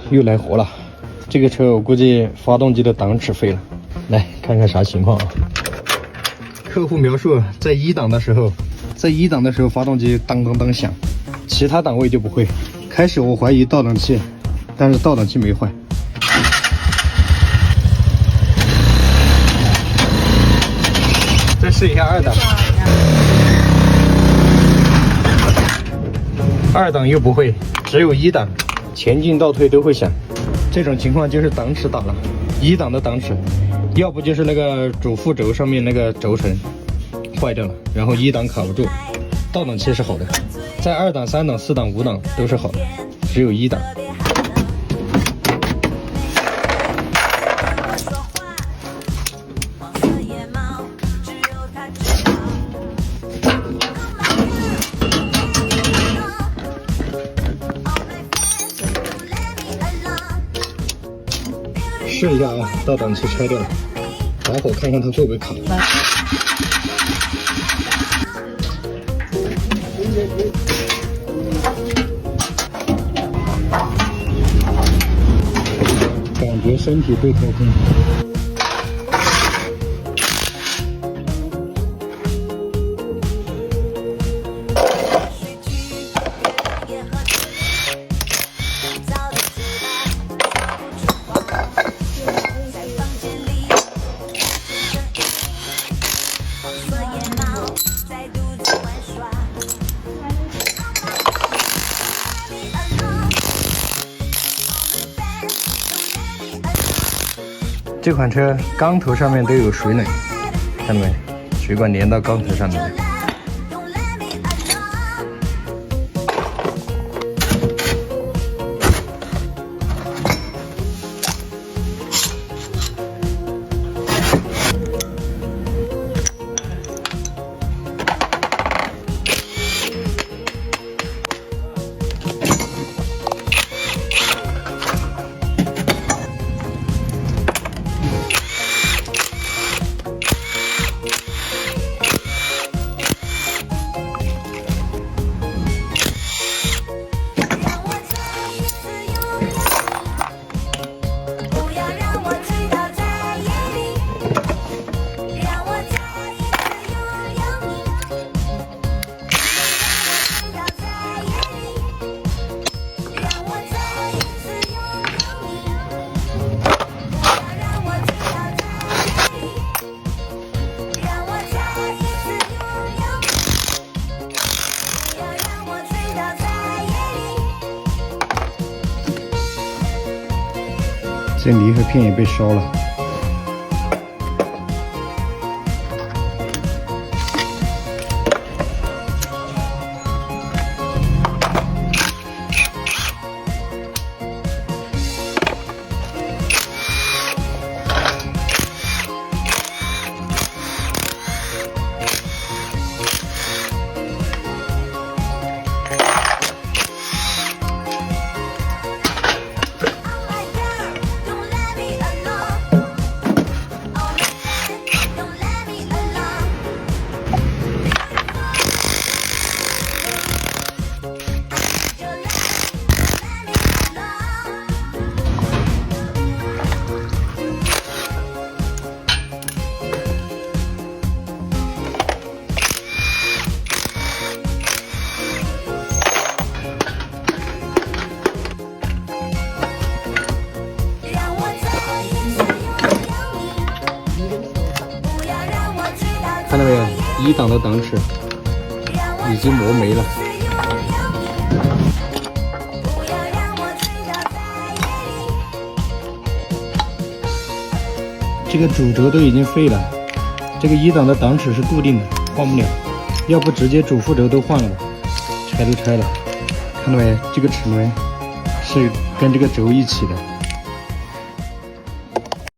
又来活了。这个车我估计发动机的档齿废了，来看看啥情况啊？客户描述，在一档的时候发动机当当当响，其他档位就不会。开始我怀疑倒档器，但是倒档器没坏。再试一下二档，二档又不会，只有一档，前进倒退都会响。这种情况就是档齿打了，一档的档齿，要不就是那个主副轴上面那个轴承坏掉了，然后一档卡不住。倒档器是好的，在二档、三档、四档、五档都是好的，只有一档。试一下啊，倒档器拆掉了，打火看看它会不会卡。感觉身体被掏空。这款车缸头上面都有水冷，看到没？水管连到缸头上面。这离合片也被烧了。看到没有？一档的档齿已经磨没了。这个主轴都已经废了，这个一档的档齿是固定的，换不了。要不直接主副轴都换了吧？拆都拆了，看到没？这个齿轮是跟这个轴一起的。